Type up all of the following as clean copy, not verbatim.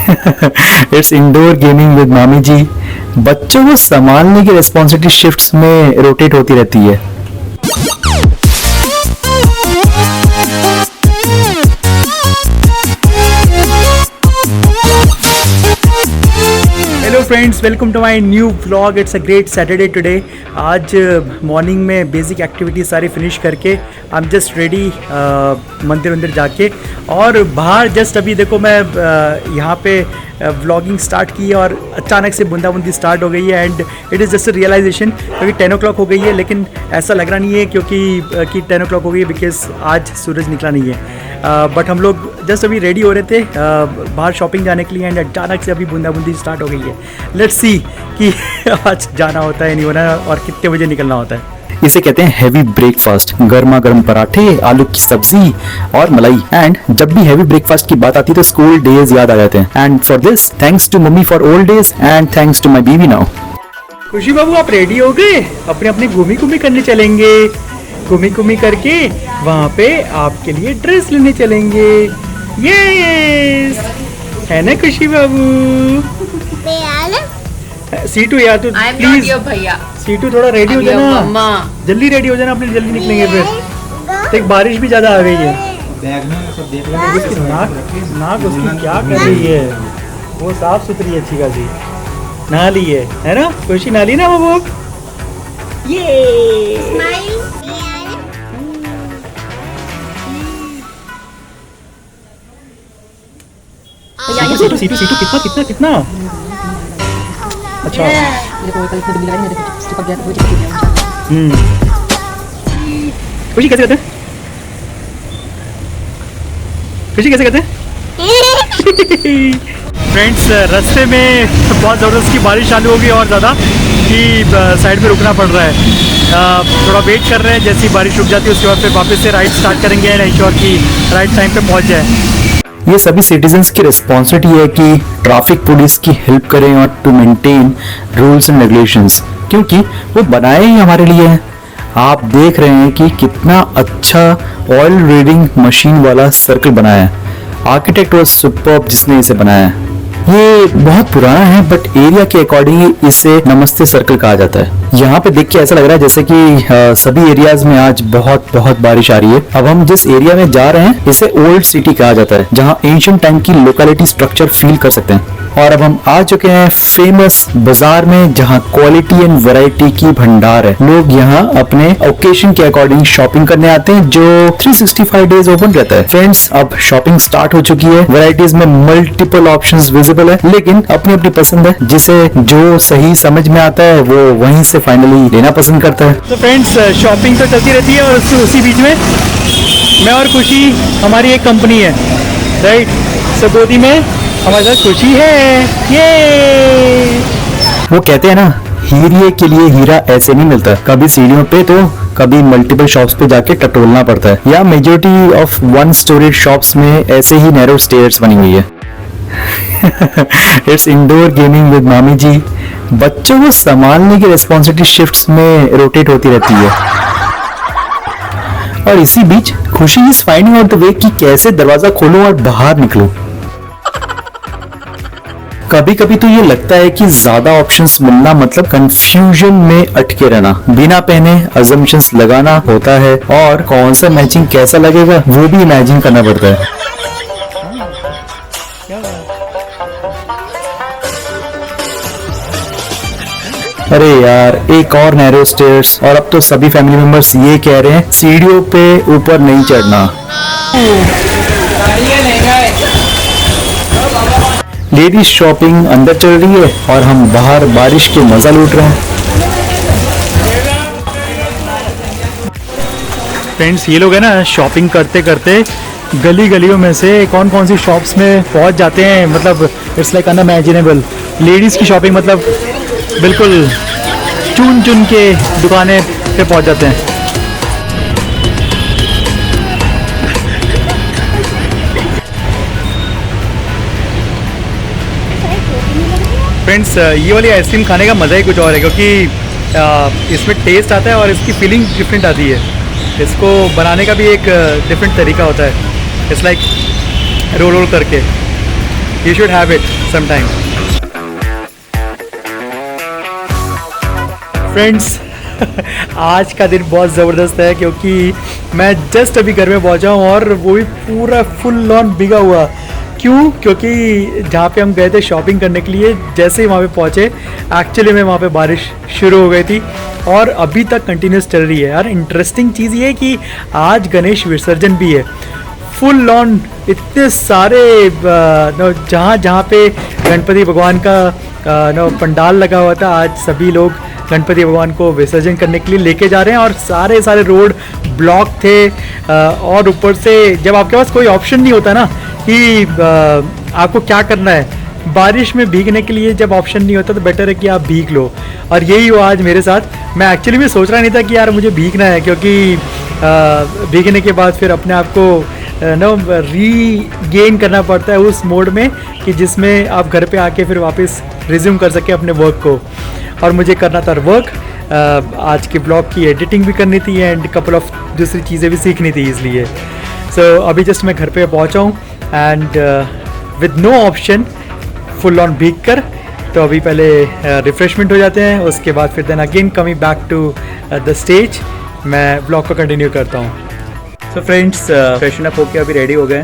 It's indoor gaming with मामी जी। बच्चों को संभालने की रिस्पॉन्सिबिलिटी शिफ्ट्स में रोटेट होती रहती है। Hello friends, welcome to my new vlog. It's a great Saturday today. आज मॉर्निंग में बेसिक एक्टिविटीज सारी फिनिश करके आई एम जस्ट रेडी मंदिर जाके, और बाहर जस्ट अभी देखो मैं यहाँ पे व्लॉगिंग स्टार्ट की है और अचानक से बूंदाबूंदी स्टार्ट हो गई है। And it is just a realisation, क्योंकि 10 o'clock हो गई है, लेकिन ऐसा लग रहा नहीं है कि 10 o'clock हो गई है, बिकॉज आज सूरज निकला नहीं है। बट हम लोग जस्ट अभी रेडी हो रहे थे बाहर शॉपिंग जाने के लिए, एंड अचानक से अभी बूंदाबूंदी स्टार्ट हो गई है। लेट्स सी कि आज जाना होता है नहीं होना और कितने बजे निकलना होता है। इसे कहते हैं हैवी ब्रेकफास्ट। गर्मा गर्म पराठे, आलू की सब्जी और मलाई। एंड जब भी हैवी ब्रेकफास्ट की बात आती है तो स्कूल डेज याद आ जाते हैं। And for this thanks to mummy for old days and thanks to my baby now. खुशी बाबू, आप रेडी हो गए? अपने अपने घूमी करने चलेंगे। घूमी करके वहाँ पे आपके लिए ड्रेस लेने चलेंगे। यस, है ना खुशी बाबू? सीटू यार तू प्लीज, सीटू थोड़ा रेडी हो जाना, जल्दी रेडी हो जाना, अपने जल्दी निकलेंगे फिर। तो एक बारिश भी ज्यादा आ गई है। उसकी नाक उसकी क्या कर रही है? वो साफ सुथरी अच्छी खासी नहा ली है ना? खुशी नहा ली ना वो? ये सीटू कितना अच्छा। खुशी कैसे करते हैं? खुशी कैसे करते हैं? फ्रेंड्स, रास्ते में बहुत ज़बरदस्त की बारिश चालू हो गई और ज़्यादा कि साइड में रुकना पड़ रहा है। थोड़ा वेट कर रहे हैं, जैसी बारिश रुक जाती है उसके बाद फिर वापस से राइड स्टार्ट करेंगे एंड इंश्योर कि राइड टाइम पे पहुंच जाए। ये सभी सिटीजन्स की रिस्पॉन्सिबिलिटी है कि ट्रैफिक पुलिस की हेल्प करें और to maintain rules and regulations, क्योंकि वो बनाए ही हमारे लिए हैं। आप देख रहे हैं कि कितना अच्छा ऑयल रीडिंग मशीन वाला सर्कल बनाया है। आर्किटेक्ट वाज सुपर्ब जिसने इसे बनाया है। ये बहुत पुराना है बट एरिया के अकॉर्डिंग इसे नमस्ते सर्कल कहा जाता है। यहाँ पे देख के ऐसा लग रहा है जैसे कि सभी एरियाज में आज बहुत बारिश आ रही है। अब हम जिस एरिया में जा रहे हैं इसे ओल्ड सिटी कहा जाता है, जहाँ एंशिएंट टाइम की लोकेलिटी स्ट्रक्चर फील कर सकते हैं। और अब हम आ चुके हैं फेमस बाजार में, जहाँ क्वालिटी एंड वैरायटी की भंडार है। लोग यहाँ अपने ओकेशन के अकॉर्डिंग शॉपिंग करने आते हैं, जो 365 डेज ओपन रहता है। फ्रेंड्स, अब शॉपिंग स्टार्ट हो चुकी है। वैरायटीज में मल्टीपल ऑप्शंस विजिबल है, लेकिन अपनी अपनी पसंद है। जिसे जो सही समझ में आता है वो वहीं से फाइनली लेना पसंद करता है। तो फ्रेंड्स, शॉपिंग तो चलती रहती है और उसी बीच में मैं और खुशी, हमारी एक कंपनी है, राइट? सो गोदी में हमारे साथ खुशी है। ये वो कहते हैं ना, हीरे के लिए हीरा ऐसे नहीं मिलता। कभी सीढ़ियों पे तो कभी मल्टीपल शॉप्स पे जाके टटोलना पड़ता है, या majority of one storage shops में ऐसे ही नैरो स्टेयर्स बनी हुई है। इट्स इंडोर गेमिंग विद मामी जी। बच्चों को संभालने की रिस्पॉन्सिबिलिटी शिफ्ट्स में रोटेट होती रहती है, और इसी बीच खुशी is finding out the way कि कैसे दरवाजा खोलूं और बाहर निकलूं। कभी कभी तो ये लगता है कि ज्यादा ऑप्शंस मिलना मतलब कंफ्यूजन में अटके रहना। बिना पहने अजम्पशंस लगाना होता है, और कौन सा मैचिंग कैसा लगेगा वो भी इमेजिन करना पड़ता है। अरे यार, एक और नैरो स्टेयर्स, और अब तो सभी फैमिली मेंबर्स ये कह रहे हैं सीढ़ियों पे ऊपर नहीं चढ़ना। लेडीज शॉपिंग अंदर चल रही है और हम बाहर बारिश के मजा लूट रहे हैं। फ्रेंड्स, ये लोग है ना, शॉपिंग करते करते गलियों में से कौन सी शॉप्स में पहुंच जाते हैं। मतलब इट्स लाइक अनइमेजिनेबल। लेडीज की शॉपिंग मतलब बिल्कुल चुन के दुकानें पे पहुंच जाते हैं। फ्रेंड्स, ये वाली आइसक्रीम खाने का मज़ा ही कुछ और है, क्योंकि इसमें टेस्ट आता है और इसकी फीलिंग डिफरेंट आती है। इसको बनाने का भी एक डिफरेंट तरीका होता है। इट्स लाइक रोल करके You should have it sometime. Friends, आज का दिन बहुत ज़बरदस्त है क्योंकि मैं जस्ट अभी घर में पहुंचा हूँ और वो भी पूरा फुल ऑन भीगा हुआ। क्यों? क्योंकि जहाँ पे हम गए थे शॉपिंग करने के लिए, जैसे ही वहाँ पे पहुँचे एक्चुअली में वहाँ पे बारिश शुरू हो गई थी और अभी तक कंटिन्यूस चल रही है। यार इंटरेस्टिंग चीज़ ये है कि आज गणेश विसर्जन भी है, फुल ऑन इतने सारे जहाँ पे गणपति भगवान का पंडाल लगा हुआ था, आज सभी लोग गणपति भगवान को विसर्जन करने के लिए लेके जा रहे हैं और सारे रोड ब्लॉक थे। और ऊपर से जब आपके पास कोई ऑप्शन नहीं होता ना कि आपको क्या करना है, बारिश में भीगने के लिए जब ऑप्शन नहीं होता तो बेटर है कि आप भीग लो। और यही हुआ आज मेरे साथ। मैं एक्चुअली में सोच रहा नहीं था कि यार मुझे भीगना है, क्योंकि भीगने के बाद फिर अपने आप को रीगेन करना पड़ता है उस मोड में कि जिसमें आप घर पे आके फिर वापस रिज्यूम कर सके अपने वर्क को। और मुझे करना था वर्क, आज के ब्लॉग की एडिटिंग भी करनी थी एंड कपल ऑफ दूसरी चीज़ें भी सीखनी थी, इसलिए अभी जस्ट मैं घर पे पहुंचा हूँ and with no option, full on भीग कर। तो अभी पहले रिफ्रेशमेंट हो जाते हैं, उसके बाद फिर then again coming back to the stage मैं ब्लॉग को कंटिन्यू करता हूँ। सो फ्रेंड्स, फ्रेशन अप होके अभी रेडी हो गए।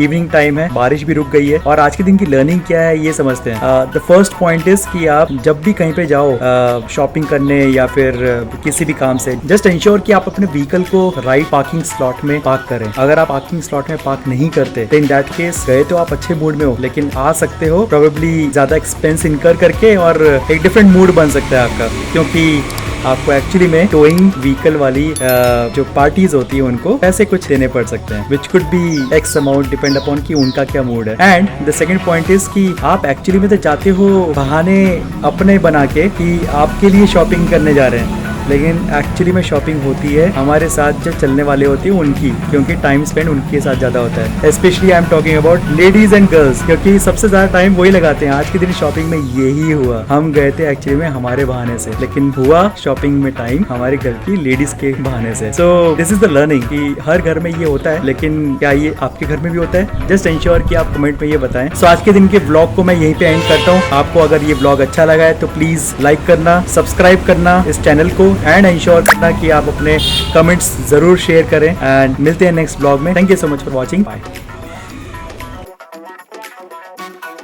इवनिंग टाइम है, बारिश भी रुक गई है और आज के दिन की लर्निंग क्या है ये समझते हैं। द फर्स्ट पॉइंट इज कि आप जब भी कहीं पे जाओ शॉपिंग करने या फिर किसी भी काम से, जस्ट इंश्योर कि आप अपने व्हीकल को राइट पार्किंग स्लॉट में पार्क करें। अगर आप पार्किंग स्लॉट में पार्क नहीं करते तो इन दैट केस गए तो आप अच्छे मूड में हो, लेकिन आ सकते हो प्रोबेबली ज्यादा एक्सपेंस इनकर करके और एक डिफरेंट मूड बन सकता है आपका, क्योंकि आपको एक्चुअली में टोइंग व्हीकल वाली जो पार्टीज होती है उनको पैसे कुछ देने पड़ सकते हैं, which could be x amount, depend upon कि उनका क्या मूड है। And the second point is कि आप एक्चुअली में तो जाते हो बहाने अपने बना के कि आपके लिए शॉपिंग करने जा रहे हैं, लेकिन एक्चुअली में शॉपिंग होती है हमारे साथ जो चलने वाले होते हैं उनकी, क्योंकि टाइम स्पेंड उनके साथ ज़्यादा होता है। Specially I am talking about ladies and girls, क्योंकि सबसे ज़्यादा टाइम वही लगाते हैं। आज के दिन शॉपिंग में यही हुआ, हम गए थे एक्चुअली में हमारे बहाने से, लेकिन हुआ शॉपिंग में टाइम हमारे घर की लेडीज के बहाने से। So this is the learning कि हर घर में ये होता है, लेकिन क्या ये आपके घर में भी होता है? जस्ट इंश्योर कि आप कमेंट में ये बताएं। सो आज के दिन के ब्लॉग को मैं यहीं पे एंड करता हूँ। आपको अगर ये ब्लॉग अच्छा लगा है तो प्लीज लाइक करना, सब्सक्राइब करना इस चैनल को एंड इंश्योर करना कि आप अपने कमेंट्स जरूर शेयर करें। एंड मिलते हैं नेक्स्ट ब्लॉग में। Thank you so much for watching, bye.